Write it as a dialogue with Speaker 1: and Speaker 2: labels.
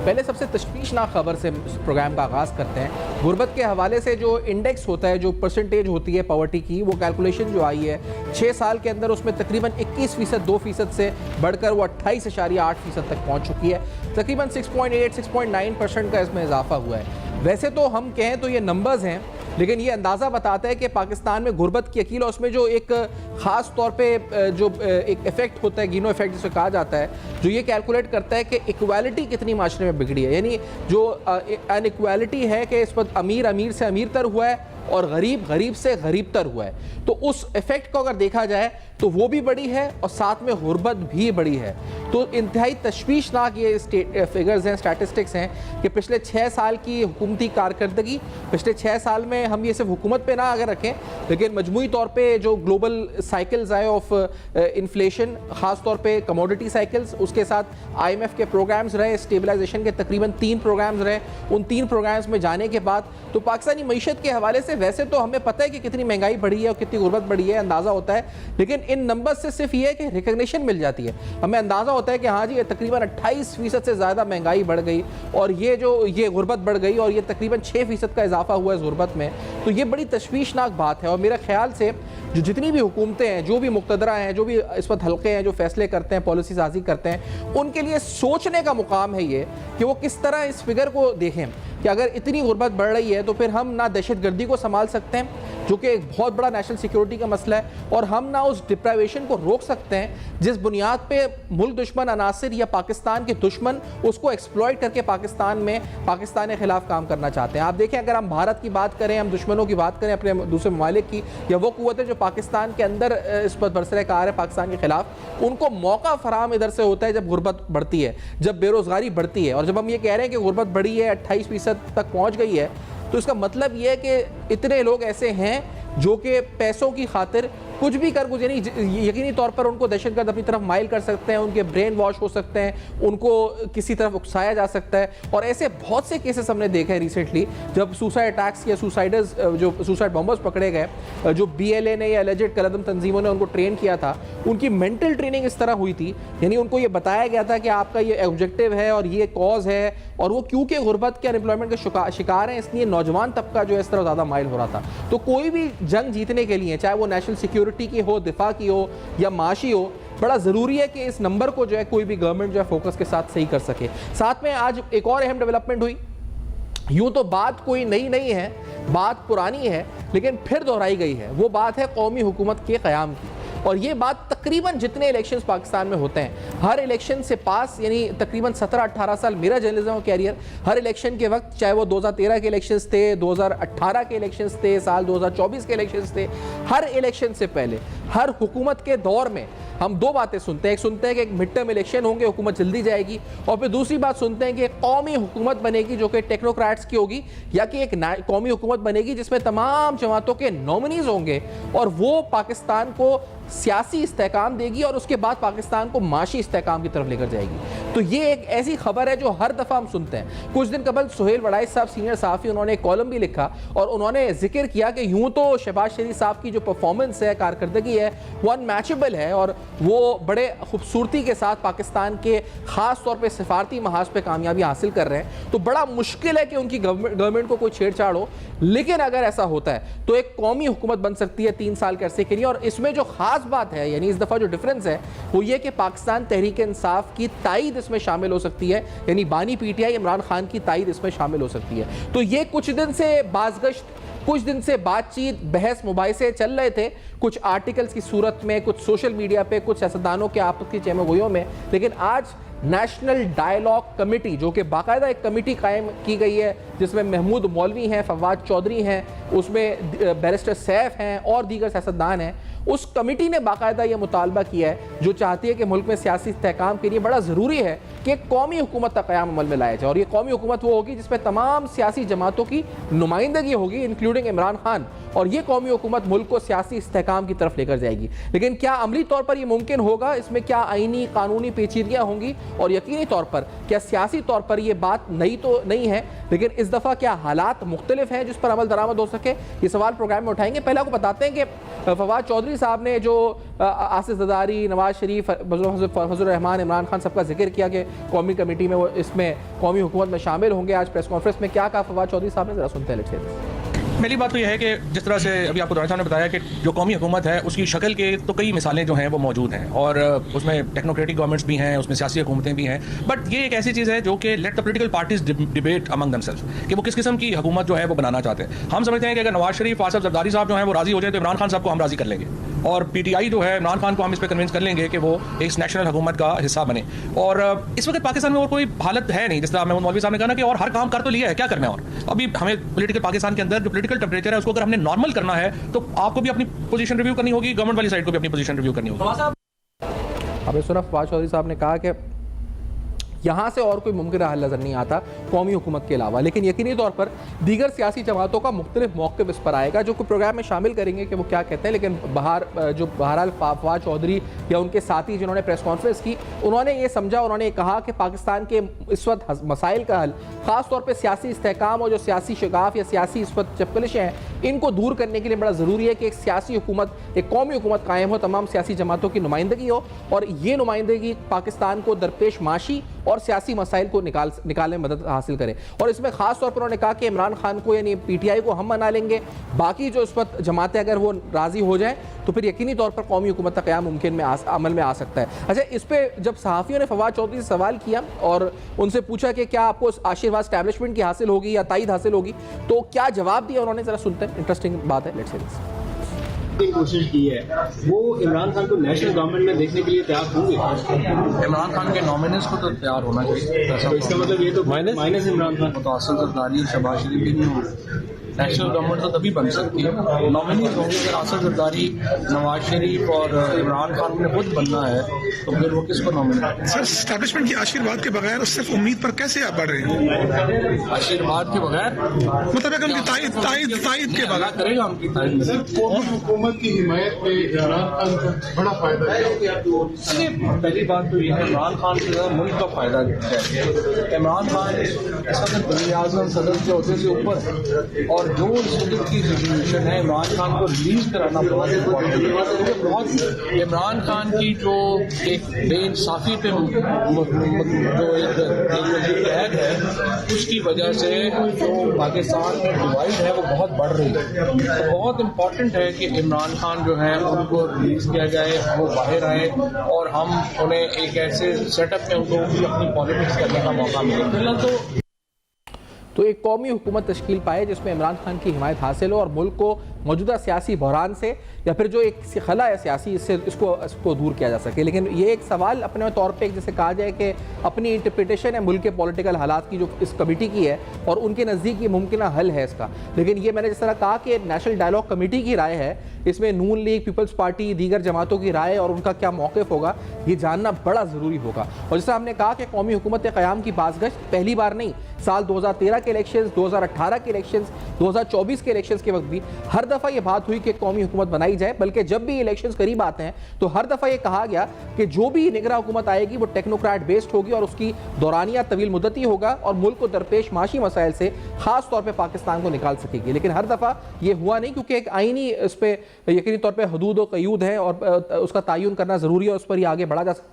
Speaker 1: پہلے سب سے تشویشناک خبر سے پروگرام کا آغاز کرتے ہیں۔ غربت کے حوالے سے جو انڈیکس ہوتا ہے، جو پرسنٹیج ہوتی ہے پاورٹی کی، وہ کیلکولیشن جو آئی ہے 6 سال کے اندر اس میں تقریباً 21%، 2% سے بڑھ کر وہ 28.8% تک پہنچ چکی ہے۔ تقریباً 6.8 6.9% کا اس میں اضافہ ہوا ہے۔ ویسے تو ہم کہیں تو یہ نمبرز ہیں، لیکن یہ اندازہ بتاتا ہے کہ پاکستان میں غربت کی اکیل، اور اس میں جو ایک خاص طور پہ جو ایک ایفیکٹ ہوتا ہے، گینو ایفیکٹ جسے کہا جاتا ہے، جو یہ کیلکولیٹ کرتا ہے کہ ایکویلٹی کتنی معاشرے میں بگڑی ہے، یعنی جو ان ایکویلٹی ہے کہ اس پر امیر امیر سے امیر تر ہوا ہے اور غریب غریب سے غریب تر ہوا ہے، تو اس ایفیکٹ کو اگر دیکھا جائے تو وہ بھی بڑی ہے اور ساتھ میں غربت بھی بڑی ہے۔ تو انتہائی تشویشناک یہ فگرز ہیں، اسٹیٹسٹکس ہیں کہ پچھلے 6 سال کی حکومتی کارکردگی، پچھلے 6 سال میں ہم یہ صرف حکومت پہ نہ اگر رکھیں، لیکن مجموعی طور پہ جو گلوبل سائیکلز آئے آف انفلیشن، خاص طور پہ کموڈٹی سائیکلز، اس کے ساتھ IMF کے پروگرامز رہے، اسٹیبلائزیشن کے تقریباً 3 پروگرامز رہے، ان 3 پروگرامز میں جانے کے بعد تو پاکستانی معیشت کے حوالے سے ویسے تو ہمیں پتہ ہے کہ کتنی مہنگائی بڑھی ہے اور کتنی غربت بڑھی ہے، اندازہ ہوتا ہے، لیکن ان نمبر سے صرف یہ ہے کہ ریکگنیشن مل جاتی ہے، ہمیں اندازہ ہوتا ہے کہ ہاں جی یہ تقریباً 28% سے زیادہ مہنگائی بڑھ گئی اور یہ غربت بڑھ گئی اور یہ تقریباً 6% کا اضافہ ہوا ہے اس غربت میں۔ تو یہ بڑی تشویشناک بات ہے، اور میرے خیال سے جو جتنی بھی حکومتیں ہیں، جو بھی مقتدرہ ہیں، جو بھی اس وقت حلقے ہیں جو فیصلے کرتے ہیں، پالیسی سازی کرتے ہیں، ان کے لیے سوچنے کا مقام ہے یہ کہ وہ کس طرح اس فگر کو دیکھیں کہ اگر اتنی غربت بڑھ رہی ہے تو پھر ہم نہ دہشت گردی کو سنبھال سکتے ہیں، جو کہ ایک بہت بڑا نیشنل سیکیورٹی کا مسئلہ ہے، اور ہم نہ اس ڈپرائیویشن کو روک سکتے ہیں جس بنیاد پہ ملک دشمن عناصر یا پاکستان کے دشمن اس کو ایکسپلوئٹ کر کے پاکستان کے خلاف کام کرنا چاہتے ہیں۔ آپ دیکھیں اگر ہم بھارت کی بات کریں، ہم دشمنوں کی بات کریں اپنے دوسرے ممالک کی، یا وہ قوتیں جو پاکستان کے اندر اس پر برسر کار ہے پاکستان کے خلاف، ان کو موقع فراہم ادھر سے ہوتا ہے جب غربت بڑھتی ہے، جب بے روزگاری بڑھتی ہے، اور جب ہم یہ کہہ رہے ہیں کہ غربت بڑھی ہے، 28% تک پہنچ گئی ہے، تو اس کا مطلب یہ ہے کہ اتنے لوگ ایسے ہیں جو کہ پیسوں کی خاطر کچھ بھی کر یعنی یقینی طور پر ان کو دہشت گرد اپنی طرف مائل کر سکتے ہیں، ان کے برین واش ہو سکتے ہیں، ان کو کسی طرف اکسایا جا سکتا ہے، اور ایسے بہت سے کیسز ہم نے دیکھے ہیں ریسنٹلی جب سوسائڈ اٹیکس یا جو سوسائڈ بمبرز پکڑے گئے، جو BLA نے یا الیجڈ قلعدم تنظیموں نے ان کو ٹرین کیا تھا، ان کی مینٹل ٹریننگ اس طرح ہوئی تھی، یعنی ان کو یہ بتایا گیا تھا کہ آپ کا یہ آبجیکٹو ہے اور یہ کاز ہے، اور وہ کیونکہ غربت کے ان امپلائمنٹ کے شکار ہیں، اس لیے نوجوان طبقہ جو ہے اس طرح زیادہ مائل ہو رہا تھا۔ تو کوئی بھی جنگ جیتنے کے لیے، چاہے وہ نیشنل سیکیورٹی کی ہو، دفاع کی ہو یا معاشی ہو، بڑا ضروری ہے کہ اس نمبر کو جو ہے کوئی بھی گورنمنٹ جو ہے فوکس کے ساتھ صحیح کر سکے۔ ساتھ میں آج ایک اور اہم ڈیولپمنٹ ہوئی، یوں تو بات کوئی نئی نہیں ہے، بات پرانی ہے، لیکن پھر دہرائی گئی ہے، وہ بات ہے قومی حکومت کے قیام کی، اور یہ بات تقریباً جتنے الیکشنز پاکستان میں ہوتے ہیں، ہر الیکشن سے پاس، یعنی تقریباً 17-18 سال میرا جرنلزم کیریئر، ہر الیکشن کے وقت، چاہے وہ 2013 کے الیکشنز تھے، 2018 کے الیکشنز تھے، سال 2024 کے الیکشنز تھے، ہر الیکشن سے پہلے، ہر حکومت کے دور میں ہم 2 باتیں سنتے ہیں۔ ایک سنتے ہیں کہ ایک مڈ ٹرم الیکشن ہوں گے، حکومت جلدی جائے گی، اور پھر دوسری بات سنتے ہیں کہ قومی حکومت بنے گی جو کہ ٹیکنوکریٹس کی ہوگی، یا کہ ایک قومی حکومت بنے گی جس میں تمام جماعتوں کے نومنیز ہوں گے، اور وہ پاکستان کو سیاسی استحکام دے گی اور اس کے بعد پاکستان کو معاشی استحکام کی طرف لے کر جائے گی۔ تو یہ ایک ایسی خبر ہے جو ہر دفعہ ہم سنتے ہیں۔ کچھ دن قبل سہیل وڑائی صاحب سینئر صحافی، انہوں نے ایک کالم بھی لکھا اور انہوں نے ذکر کیا کہ یوں تو شہباز شریف صاحب کی جو پرفارمنس ہے، کارکردگی ہے، وہ ان میچبل ہے، اور وہ بڑے خوبصورتی کے ساتھ پاکستان کے خاص طور پہ سفارتی محاذ پہ کامیابی حاصل کر رہے ہیں، تو بڑا مشکل ہے کہ ان کی گورنمنٹ کو کوئی چھیڑ چھاڑ ہو، لیکن اگر ایسا ہوتا ہے تو ایک قومی حکومت بن سکتی ہے 3 سال کے عرصے کے لیے۔ اور اس میں جو خاص بات ہے، یعنی اس دفعہ جو ڈیفرنس ہے وہ یہ کہ پاکستان تحریک انصاف کی تائید اس میں شامل ہو سکتی ہے، یعنی بانی PTI عمران خان کی تائید اس میں شامل ہو سکتی ہے۔ تو یہ کچھ دن سے بازگشت، کچھ دن سے بات چیت، بحث مباحثے چل رہے تھے، کچھ آرٹیکلز کی صورت میں، کچھ سوشل میڈیا پہ، کچھ سیاستدانوں کے آپس کی چہمہ گوئیوں میں، لیکن آج نیشنل ڈائیلاگ کمیٹی، جو کہ باقاعدہ ایک کمیٹی قائم کی گئی ہے جس میں محمود مولوی ہیں، فواد چودھری ہیں، اس میں بیرسٹر سیف ہیں اور دیگر سیاستدان ہیں، اس کمیٹی نے باقاعدہ یہ مطالبہ کیا ہے جو چاہتی ہے کہ ملک میں سیاسی استحکام کے لیے بڑا ضروری ہے کہ ایک قومی حکومت کا قیام عمل میں لایا جائے، اور یہ قومی حکومت وہ ہوگی جس میں تمام سیاسی جماعتوں کی نمائندگی ہوگی انکلوڈنگ عمران خان، اور یہ قومی حکومت ملک کو سیاسی استحکام کی طرف لے کر جائے گی۔ لیکن کیا عملی طور پر یہ ممکن ہوگا؟ اس میں کیا آئینی قانونی پیچیدگیاں ہوں گی، اور یقینی طور پر کیا سیاسی طور پر یہ بات نئی تو نہیں ہے، لیکن اس دفعہ کیا حالات مختلف ہیں جس پر عمل درآمد ہو سکے؟ یہ سوال پروگرام میں اٹھائیں گے۔ پہلے آپ کو بتاتے ہیں کہ فواد چودھری صاحب نے جو آصف زرداری، نواز شریف، فضل الرحمان، عمران خان سب کا ذکر کیا کہ قومی کمیٹی میں وہ اس میں قومی حکومت میں شامل ہوں گے. آج پریس کانفرنس میں کیا کہا فواد چودھری صاحب نے, ذرا سنتے ہیں.
Speaker 2: پہلی بات تو یہ ہے کہ جس طرح سے ابھی آپ کو دورانی صاحب نے بتایا کہ جو قومی حکومت ہے اس کی شکل کے تو کئی مثالیں جو ہیں وہ موجود ہیں, اور اس میں ٹیکنوکریٹک گورنمنٹس بھی ہیں, اس میں سیاسی حکومتیں بھی ہیں, بٹ یہ ایک ایسی چیز ہے جو کہ let the political parties debate Umang them self کہ وہ کس قسم کی حکومت جو ہے وہ بنانا چاہتے ہیں. ہم سمجھتے ہیں کہ اگر نواز شریف, آصف زرداری صاحب جو ہیں وہ راضی ہو جائے تو عمران خان صاحب کو ہم راضی کر لیں گے, اور پی ٹی آئی جو ہے عمران خان کو ہم اس پہ کنونس کر لیں گے کہ وہ ایک نیشنل حکومت کا حصہ بنے. اور اس وقت پاکستان میں اور کوئی حالت ہے نہیں, جس طرح محمود مولوی صاحب نے کہا نا کہ اور ہر کام کر تو لیا ہے, کیا کرنا ہے, اور ابھی ہمیں پولیٹیکل پاکستان کے اندر جو پولیٹیکل ٹیمپریچر ہے اس کو اگر ہم نے نارمل کرنا ہے تو آپ کو بھی اپنی پوزیشن ریویو کرنی ہوگی, گورنمنٹ والی سائڈ کو بھی اپنی پوزیشن ریویو کرنی ہوگی.
Speaker 1: آپ نے سنا فواد چودھری صاحب نے کہا کہ یہاں سے اور کوئی ممکنہ حل نظر نہیں آتا قومی حکومت کے علاوہ, لیکن یقینی طور پر دیگر سیاسی جماعتوں کا مختلف موقف اس پر آئے گا جو کہ پروگرام میں شامل کریں گے کہ وہ کیا کہتے ہیں. لیکن بہرحال فواد چودھری یا ان کے ساتھی جنہوں نے پریس کانفرنس کی, انہوں نے یہ سمجھا, انہوں نے کہا کہ پاکستان کے اس وقت مسائل کا حل خاص طور پہ سیاسی استحکام اور جو سیاسی شگاف یا سیاسی اس وقت چپکلشیں ہیں ان کو دور کرنے کے لیے بڑا ضروری ہے کہ ایک سیاسی حکومت, ایک قومی حکومت قائم ہو, تمام سیاسی جماعتوں کی نمائندگی ہو, اور یہ نمائندگی پاکستان کو درپیش معاشی اور سیاسی مسائل کو نکالنے میں مدد حاصل کرے. اور اس میں خاص طور پر انہوں نے کہا کہ عمران خان کو یعنی پی ٹی آئی کو ہم منا لیں گے, باقی جو اس وقت جماعتیں اگر وہ راضی ہو جائیں تو پھر یقینی طور پر قومی حکومت کا قیام ممکن میں عمل میں آ سکتا ہے. اچھا, اس پہ جب صحافیوں نے فواد چودھری سے سوال کیا اور ان سے پوچھا کہ کیا آپ کو آشرواد اسٹیبلشمنٹ کی حاصل ہوگی یا تائید حاصل ہوگی, تو کیا جواب دیا انہوں نے, ذرا سنتے ہیں. انٹرسٹنگ بات ہے, لیٹس سی دس.
Speaker 3: کوشش کی ہے وہ عمران خان کو نیشنل گورنمنٹ میں دیکھنے کے لیے تیار ہوں گے.
Speaker 2: عمران خان کے نامنس کو تو تیار ہونا چاہیے,
Speaker 3: تو اس کا مطلب یہ تو مائنس عمران خان.
Speaker 2: متاثر زرداری, شہباز شریف بھی نہیں ہوں. نیشنل گورنمنٹ تو تبھی بن سکتی ہے, نامنیز ہوں گے. اگر آصف زرداری, نواز شریف اور عمران خان نے خود بننا ہے تو پھر وہ کس کو نامنیٹ.
Speaker 4: سر, اسٹیبلشمنٹ کی آشرواد کے بغیر اس صرف امید پر کیسے آپ بڑھ رہے ہیں؟
Speaker 2: آشرواد کے بغیر
Speaker 4: مطلب ان کی تائید کے بغیر
Speaker 2: کرے گا ہم کی تائید.
Speaker 5: حکومت کی حمایت میں عمران خان کا بڑا فائدہ ہے.
Speaker 2: پہلی بات تو یہ ہے عمران خان سے زیادہ ملک کا فائدہ ہے. عمران خان اس وقت وزیر اعظم صدر کے عہدے سے اوپر ہے, اور جو اس وقت کی سچویشن ہے عمران خان کو ریلیز کرانا بہت عمران خان کی جو ایک بے انصافی پہ جو ایک عہد ہے اس کی وجہ سے جو پاکستان میں ڈیوائڈ ہے وہ بہت بڑھ رہی ہے. تو بہت امپورٹنٹ ہے کہ عمران خان جو ہیں ان کو ریلیز کیا جائے, وہ باہر آئے اور ہم انہیں ایک ایسے سیٹ اپ میں ان کو اپنی پالیٹکس کرنے کا موقع ملے.
Speaker 1: تو ایک قومی حکومت تشکیل پائے جس میں عمران خان کی حمایت حاصل ہو اور ملک کو موجودہ سیاسی بحران سے یا پھر جو ایک خلا ہے سیاسی اس کو دور کیا جا سکے. لیکن یہ ایک سوال اپنے طور پہ جیسے کہا جائے کہ اپنی انٹرپریٹیشن ہے ملک کے پولیٹیکل حالات کی جو اس کمیٹی کی ہے اور ان کے نزدیک یہ ممکنہ حل ہے اس کا. لیکن یہ میں نے جس طرح کہا کہ نیشنل ڈائیلاگ کمیٹی کی رائے ہے, اس میں نون لیگ, پیپلز پارٹی, دیگر جماعتوں کی رائے اور ان کا کیا موقف ہوگا یہ جاننا بڑا ضروری ہوگا. اور جیسا ہم نے کہا کہ قومی حکومت قیام کی بازگشت پہلی بار نہیں, سال 2013 کے الیکشنز, 2018 کے الیکشنز, 2024 کے الیکشنز کے وقت بھی ہر دفعہ یہ بات ہوئی کہ قومی حکومت بنائی جائے, بلکہ جب بھی الیکشنز قریب آتے ہیں تو ہر دفعہ یہ کہا گیا کہ جو بھی نگراں حکومت آئے گی وہ ٹیکنوکریٹ بیسڈ ہوگی اور اس کی دورانیہ طویل مدتی ہوگا اور ملک کو درپیش معاشی مسائل سے خاص طور پہ پاکستان کو نکال سکے گی. لیکن ہر دفعہ یہ ہوا نہیں, کیونکہ ایک آئینی اس پہ یقینی طور پہ حدود و قیود ہیں اور اس کا تعین کرنا ضروری ہے, اس پر ہی آگے بڑھا جا سکتا ہے.